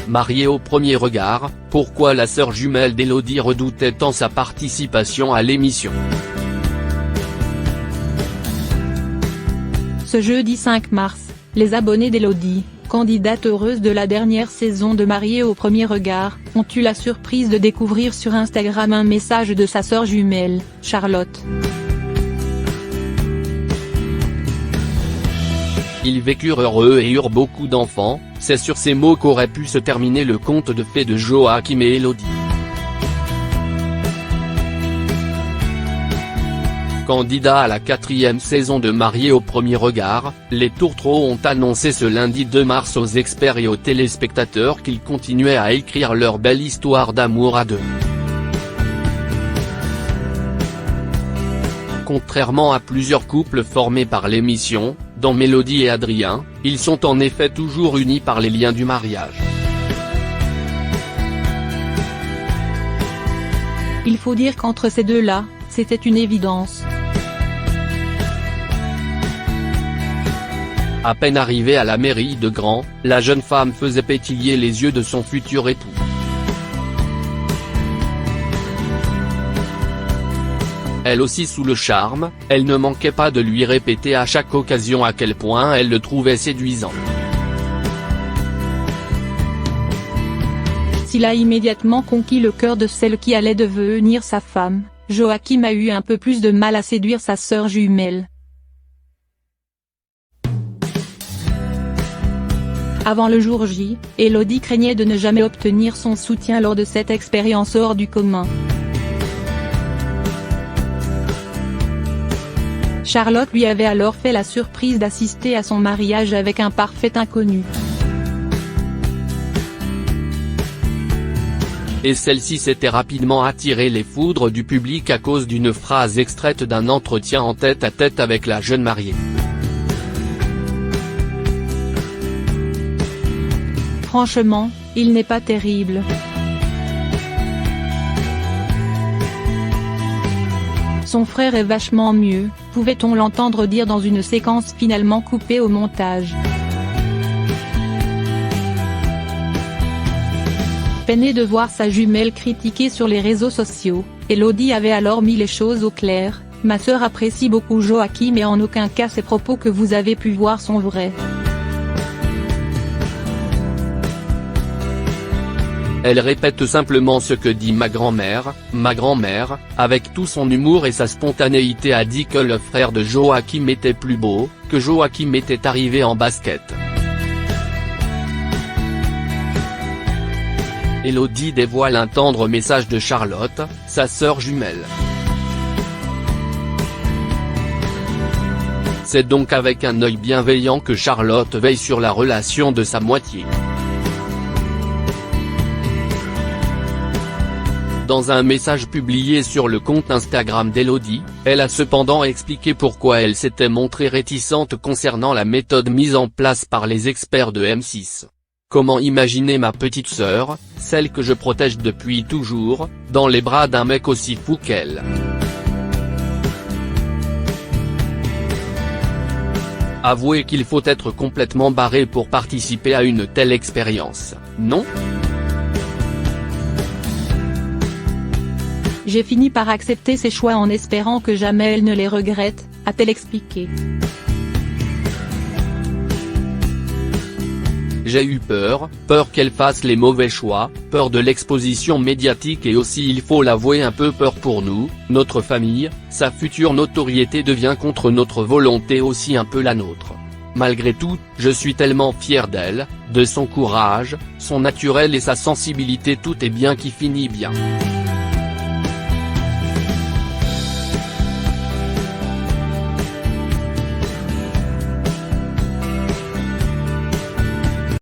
Mariée au premier regard, pourquoi la sœur jumelle d'Élodie redoutait tant sa participation à l'émission? Ce jeudi 5 mars, les abonnés d'Élodie, candidate heureuse de la dernière saison de Mariée au premier regard, ont eu la surprise de découvrir sur Instagram un message de sa sœur jumelle, Charlotte. Ils vécurent heureux et eurent beaucoup d'enfants, c'est sur ces mots qu'aurait pu se terminer le conte de fées de Joachim et Élodie. Candidat à la 4e saison de Mariée au premier regard, les tourtereaux ont annoncé ce lundi 2 mars aux experts et aux téléspectateurs qu'ils continuaient à écrire leur belle histoire d'amour à deux. Contrairement à plusieurs couples formés par l'émission, dont Mélodie et Adrien, ils sont en effet toujours unis par les liens du mariage. Il faut dire qu'entre ces deux-là, c'était une évidence. À peine arrivée à la mairie de Grand, la jeune femme faisait pétiller les yeux de son futur époux. Elle aussi sous le charme, elle ne manquait pas de lui répéter à chaque occasion à quel point elle le trouvait séduisant. S'il a immédiatement conquis le cœur de celle qui allait devenir sa femme, Joachim a eu un peu plus de mal à séduire sa sœur jumelle. Avant le jour J, Élodie craignait de ne jamais obtenir son soutien lors de cette expérience hors du commun. Charlotte lui avait alors fait la surprise d'assister à son mariage avec un parfait inconnu. Et celle-ci s'était rapidement attiré les foudres du public à cause d'une phrase extraite d'un entretien en tête-à-tête avec la jeune mariée. Franchement, il n'est pas terrible. Son frère est vachement mieux, pouvait-on l'entendre dire dans une séquence finalement coupée au montage. Peinée de voir sa jumelle critiquée sur les réseaux sociaux, Élodie avait alors mis les choses au clair: ma sœur apprécie beaucoup Joachim et en aucun cas ces propos que vous avez pu voir sont vrais. Elle répète simplement ce que dit ma grand-mère, avec tout son humour et sa spontanéité a dit que le frère de Joachim était plus beau, que Joachim était arrivé en basket. Élodie dévoile un tendre message de Charlotte, sa sœur jumelle. C'est donc avec un œil bienveillant que Charlotte veille sur la relation de sa moitié. Dans un message publié sur le compte Instagram d'Élodie, elle a cependant expliqué pourquoi elle s'était montrée réticente concernant la méthode mise en place par les experts de M6. Comment imaginer ma petite sœur, celle que je protège depuis toujours, dans les bras d'un mec aussi fou qu'elle? Avouez qu'il faut être complètement barré pour participer à une telle expérience, non? J'ai fini par accepter ses choix en espérant que jamais elle ne les regrette, a-t-elle expliqué. J'ai eu peur qu'elle fasse les mauvais choix, peur de l'exposition médiatique et aussi il faut l'avouer un peu peur pour nous, notre famille, sa future notoriété devient contre notre volonté aussi un peu la nôtre. Malgré tout, je suis tellement fier d'elle, de son courage, son naturel et sa sensibilité, tout est bien qui finit bien.